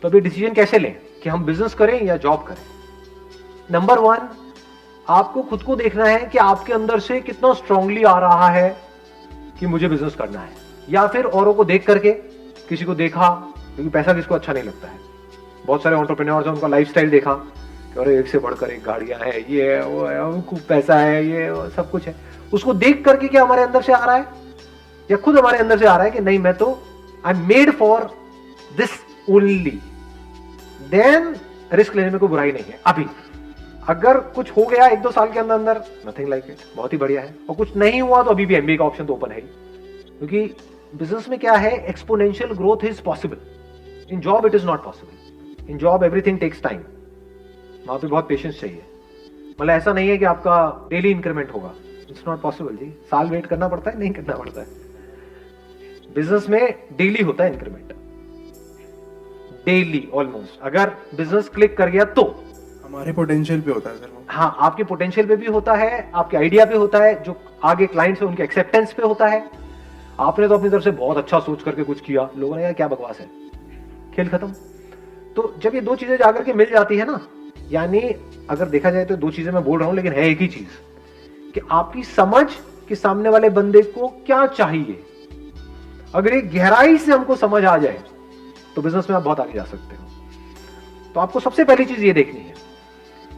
तो अभी डिसीजन कैसे लें कि हम बिजनेस करें या जॉब करें? नंबर 1, आपको खुद को देखना है कि आपके अंदर से कितना स्ट्रांगली आ रहा है कि मुझे बिजनेस करना है, या फिर औरों को देख करके, किसी को देखा, क्योंकि पैसा किसको अच्छा नहीं लगता है। बहुत सारे एंटरप्रेन्योर्स हैं, उनका लाइफस्टाइल देखा कि अरे एक से बढ़कर एक गाड़ियां हैं, ये है, वो है, खूब पैसा है, ये वो, सब कुछ है। उसको देख करके क्या हमारे अंदर से आ रहा है, या खुद हमारे अंदर से आ रहा है कि नहीं, मैं तो I am made for this only, then risk लेने में कोई बुराई नहीं है। अभी अगर कुछ हो गया 1-2 साल के अंदर अंदर, नथिंग लाइक इट, बहुत ही बढ़िया है। और कुछ नहीं हुआ तो अभी भी एमबीए का ऑप्शन तो ओपन है ही, क्योंकि बिजनेस में क्या है, exponential growth is possible, in job it is not possible. In job everything takes time, वहां पे बहुत पेशेंस चाहिए। मतलब ऐसा नहीं है कि आपका डेली इंक्रीमेंट होगा, इट्स नॉट पॉसिबल जी। साल वेट करना पड़ता है, नहीं करना पड़ता है। बिजनेस में डेली होता है इंक्रीमेंट, डेली ऑलमोस्ट। अगर बिजनेस क्लिक कर गया तो हमारे पोटेंशियल पे होता है सर वो। हाँ, आपके पोटेंशियल पे भी होता है, आपके आइडिया पे होता है, जो आगे क्लाइंट्स है उनके एक्सेप्टेंस पे होता है। आपने तो अपनी तरफ से बहुत अच्छा सोच करके कुछ किया, लोगों ने कहा क्या बकवास है, खेल खत्म। तो जब ये 2 चीजें जाकर के मिल जाती है ना, यानी अगर देखा जाए तो 2 चीजें मैं बोल रहा हूं, लेकिन है एक ही चीज, कि आपकी समझ कि सामने वाले बंदे को क्या चाहिए, अगर एक गहराई से हमको समझ आ जाए तो बिजनेस में आप बहुत आगे जा सकते हो। तो आपको सबसे पहली चीज ये देखनी है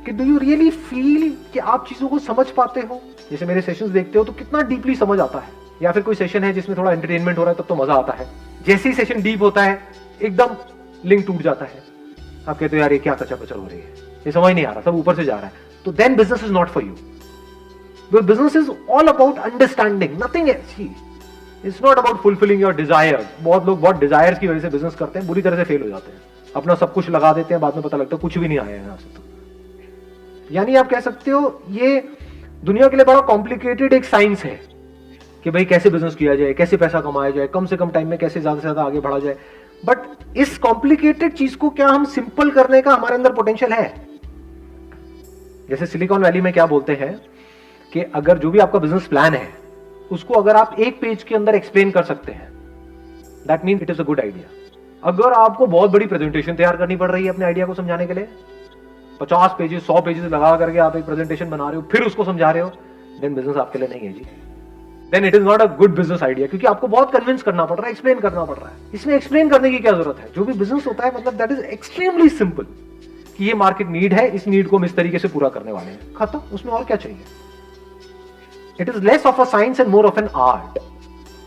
कि डू यू रियली फील कि आप चीजों को समझ पाते हो। जैसे मेरे सेशंस देखते हो तो कितना डीपली समझ आता है, या फिर कोई सेशन है जिसमें थोड़ा एंटरटेनमेंट हो रहा है तब तो मजा आता है। जैसे ही सेशन डीप होता है एकदम लिंक टूट जाता है, आप कहते हो यार ये क्या कच्चा कचर हो रही है, ये समझ नहीं आ रहा, सब ऊपर से जा रहा है। तो then business is not for you, because business is all about understanding, nothing else. It's not about fulfilling your desire. बहुत लोग बहुत डिजायर्स की वजह से बिजनेस करते हैं, बुरी तरह से फेल हो जाते हैं, अपना सब कुछ लगा देते हैं, बाद में पता लगता है कुछ भी नहीं आया है यहां से। तो यानी आप कह सकते हो ये दुनिया के लिए बड़ा कॉम्प्लिकेटेड एक साइंस है कि भाई कैसे बिजनेस किया जाए, कैसे पैसा कमाया जाए, कम से कम टाइम में कैसे ज्यादा से ज्यादा आगे बढ़ा जाए। बट इस कॉम्प्लिकेटेड चीज को क्या हम सिंपल करने का हमारे अंदर पोटेंशियल है? जैसे सिलिकॉन वैली में क्या बोलते हैं कि अगर जो भी आपका बिजनेस प्लान है उसको अगर आप एक पेज के अंदर एक्सप्लेन कर सकते हैं, that means it is a good idea. अगर आपको बहुत बड़ी प्रेजेंटेशन तैयार करनी पड़ रही है अपने आइडिया को समझाने के लिए, 50 पेजेस 100 पेजेस लगा करके आप एक प्रेजेंटेशन बना रहे हो, फिर उसको समझा रहे हो, देन बिजनेस आपके लिए नहीं है जी। Then it is not a good business idea, क्योंकि आपको बहुत कन्विंस करना पड़ रहा है, एक्सप्लेन करना पड़ रहा है। इसमें एक्सप्लेन करने की क्या जरूरत है? जो भी बिजनेस होता है मतलब दैट इज एक्सट्रीमली सिंपल, कि ये मार्केट नीड है, इस नीड को हम इस तरीके से पूरा करने वाले हैं, खत्म। उसमें और क्या चाहिए? It is less of a science and more of an art.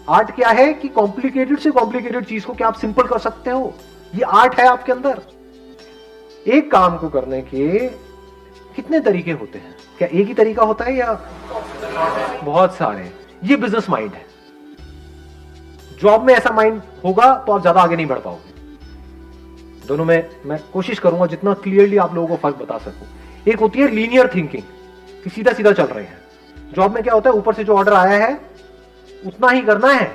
Art क्या है कि कॉम्प्लिकेटेड से कॉम्प्लिकेटेड चीज को क्या आप सिंपल कर सकते हो, ये आर्ट है आपके अंदर। एक काम को करने के कितने तरीके होते हैं? क्या एक ही तरीका होता है या बहुत सारे? ये बिजनेस माइंड है। जॉब में ऐसा माइंड होगा तो आप ज्यादा आगे नहीं बढ़ पाओगे। दोनों में मैं कोशिश करूंगा जितना क्लियरली आप लोगों को फर्क बता सकूं। एक होती है लीनियर थिंकिंग, कि सीधा सीधा चल रहे हैं। जॉब में क्या होता है, ऊपर से जो ऑर्डर आया है उतना ही करना है,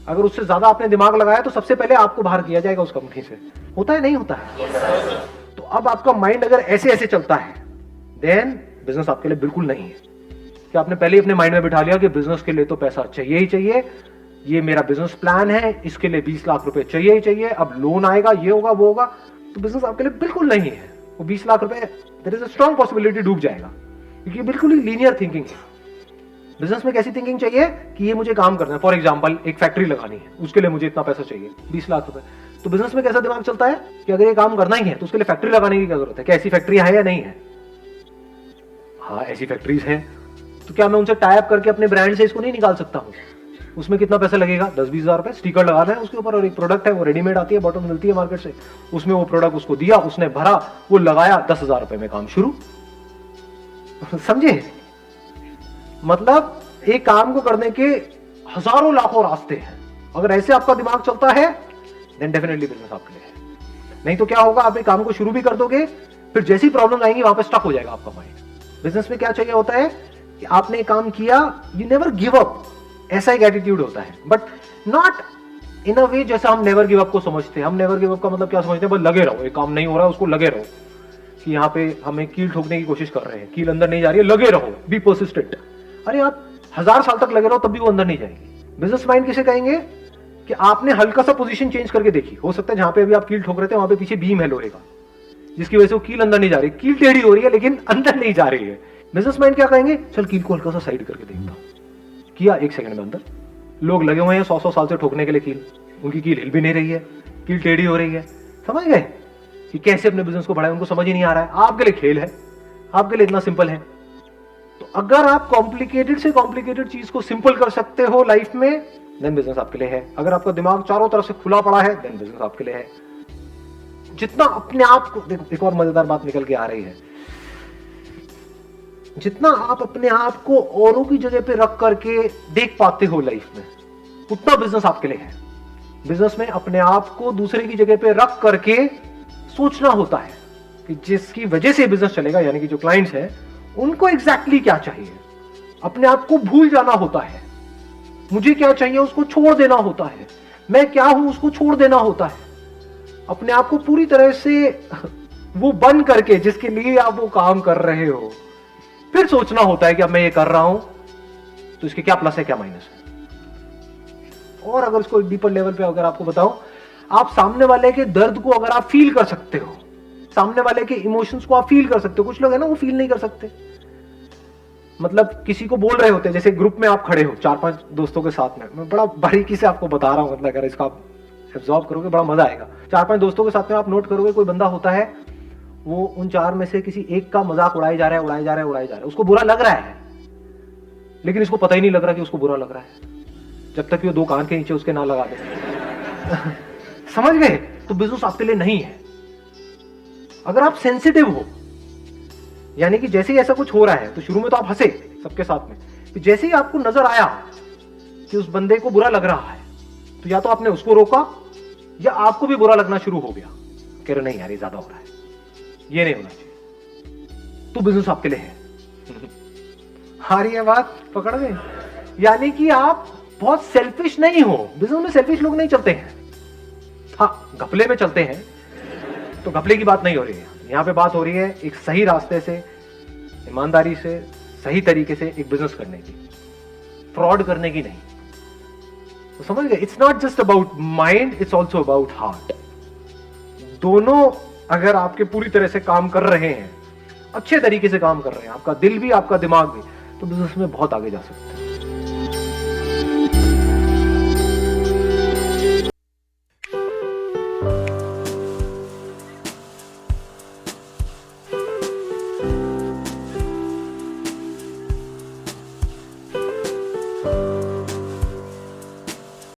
अगर उससे ज्यादा आपने दिमाग लगाया तो सबसे पहले आपको बाहर किया जाएगा उस कंपनी से। होता है नहीं होता है? तो अब आपका माइंड अगर ऐसे ऐसे चलता है, देन बिजनेस आपके लिए बिल्कुल नहीं है। कि आपने पहले ही अपने माइंड में बिठा लिया कि बिजनेस के लिए तो पैसा चाहिए ही चाहिए, ये मेरा बिजनेस प्लान है, इसके लिए 20 लाख रुपए चाहिए ही चाहिए, अब लोन आएगा, ये होगा वो होगा, तो बिजनेस आपके लिए बिल्कुल नहीं है। वो 20 लाख रुपए there is a strong possibility डूब जाएगा, क्योंकि बिल्कुल ही लीनियर थिंकिंग है। बिजनेस में कैसी थिंकिंग चाहिए कि ये मुझे काम करना है, फॉर एग्जांपल एक फैक्ट्री लगानी है, उसके लिए मुझे इतना पैसा चाहिए, 20 लाख रुपए। तो बिजनेस में कैसा दिमाग चलता है कि अगर ये काम करना ही है तो उसके लिए फैक्ट्री लगाने की क्या जरूरत है? क्या ऐसी फैक्ट्री है या नहीं है? हाँ, ऐसी फैक्ट्रीज हैं। तो क्या मैं उनसे टाई अप करके अपने ब्रांड से इसको नहीं निकाल सकता हूँ? उसमें कितना पैसा लगेगा? 10-20 हजार रुपए स्टिकर लगाना है उसके ऊपर, और एक प्रोडक्ट है वो रेडीमेड आती है, बॉटल मिलती है मार्केट से, उसमें वो प्रोडक्ट उसको दिया, उसने भरा, वो लगाया, 10,000 रुपए में काम शुरू। समझे? मतलब एक काम को करने के हजारों लाखों रास्ते हैं। अगर ऐसे आपका दिमाग चलता है देन डेफिनेटली बिजनेस आपके लिए है। नहीं तो क्या होगा, आप एक काम को शुरू भी कर दोगे, फिर जैसी प्रॉब्लम आएंगी वहां पे स्टक हो जाएगा आपका माइंड। बिजनेस में क्या चाहिए होता है कि आपने काम किया, यू नेवर गिव अप, ऐसा एक एटीट्यूड होता है, बट नॉट इन अ वे जैसा हम नेवर गिव अप को समझते हैं। हम नेवर गिव अप का मतलब क्या समझते हैं? बस लगे रहो, एक काम नहीं हो रहा है उसको लगे रहो, कि यहाँ पे हमें कील ठोकने की कोशिश कर रहे हैं, कील अंदर नहीं जा रही है, लगे रहो, बी परसिस्टेंट। अरे आप 1000 साल तक लगे रहो तब भी वो अंदर नहीं जाएगी। बिजनेस माइंड किसे कहेंगे कि आपने हल्का सा पोजीशन चेंज करके देखी, हो सकता है जहां पे अभी आप कील ठोक रहे थे वहां पे पीछे बीम है लोहे का, जिसकी वजह से वो कील अंदर नहीं जा रही, कील टेढ़ी हो रही है लेकिन अंदर नहीं जा रही है। बिजनेसमैन क्या कहेंगे, चल कील को हल्का सा साइड करके देखता, किया 1 सेकंड में अंदर। लोग लगे हुए हैं 100 साल से ठोकने के लिए कील, उनकी कील हिल भी नहीं रही है, कील टेढ़ी हो रही है। समझ गए कि कैसे अपने बिजनेस को बढ़ाए, उनको समझ ही नहीं आ रहा है। आपके लिए खेल है, आपके लिए इतना सिंपल है। तो अगर आप कॉम्प्लिकेटेड से कॉम्प्लिकेटेड चीज को सिंपल कर सकते हो लाइफ में, देन बिजनेस आपके लिए है। अगर आपका दिमाग चारों तरफ से खुला पड़ा है, देन बिजनेस आपके लिए है। जितना अपने आप को, देखो एक और मजेदार बात निकल के आ रही है, जितना आप अपने आप को औरों की जगह पे रख करके देख पाते हो लाइफ में, उतना बिजनेस आपके लिए है। बिजनेस में अपने आप को दूसरे की जगह पे रख करके सोचना होता है कि जिसकी वजह से बिजनेस चलेगा, यानी कि जो क्लाइंट्स हैं उनको एग्जैक्टली क्या चाहिए। अपने आप को भूल जाना होता है, मुझे क्या चाहिए उसको छोड़ देना होता है, मैं क्या हूं उसको छोड़ देना होता है। अपने आप को पूरी तरह से वो बन करके जिसके लिए आप वो काम कर रहे हो, फिर सोचना होता है कि अब मैं ये कर रहा हूं तो इसके क्या प्लस है क्या माइनस है। और अगर इसको डीपर लेवल पे अगर आपको बताऊं, आप सामने वाले के दर्द को अगर आप फील कर सकते हो, सामने वाले के इमोशंस को आप फील कर सकते हो। कुछ लोग है ना वो फील नहीं कर सकते, मतलब किसी को बोल रहे होते हैं, जैसे ग्रुप में आप खड़े हो 4-5 दोस्तों के साथ में, मैं बड़ा बारीकी से आपको बता रहा हूं, मतलब अगर इसका आप एब्जॉर्ब करोगे बड़ा मजा आएगा। 4-5 दोस्तों के साथ में आप नोट करोगे, कोई बंदा होता है वो उन 4 में से किसी एक का मजाक उड़ाई जा रहा है, उड़ाई जा रहा है, उड़ाई जा रहा है, उसको बुरा लग रहा है, लेकिन इसको पता ही नहीं लग रहा कि उसको बुरा लग रहा है, जब तक कि वो 2 कान के नीचे उसके ना लगा दे। समझ गए? तो बिजनेस आपके लिए नहीं है। अगर आप सेंसिटिव हो, यानी कि जैसे ही ऐसा कुछ हो रहा है तो शुरू में तो आप हंसे सबके साथ में, तो जैसे ही आपको नजर आया कि उस बंदे को बुरा लग रहा है, तो या तो आपने उसको रोका या आपको भी बुरा लगना शुरू हो गया, कह रहे नहीं यार ये ज्यादा हो रहा है, ये नहीं होना चाहिए। तो बिजनेस आपके लिए है। आ रही है बात, पकड़ गए? यानी कि आप बहुत सेल्फिश नहीं हो। बिजनेस में सेल्फिश लोग नहीं चलते हैं, हाँ घपले में चलते हैं, तो घपले की बात नहीं हो रही है यहां पे। बात हो रही है एक सही रास्ते से, ईमानदारी से, सही तरीके से एक बिजनेस करने की, फ्रॉड करने की नहीं। तो समझ गए? It's not just about mind, it's also about heart. दोनों अगर आपके पूरी तरह से काम कर रहे हैं, अच्छे तरीके से काम कर रहे हैं, आपका दिल भी आपका दिमाग भी, तो बिजनेस में बहुत आगे जा सकते हैं।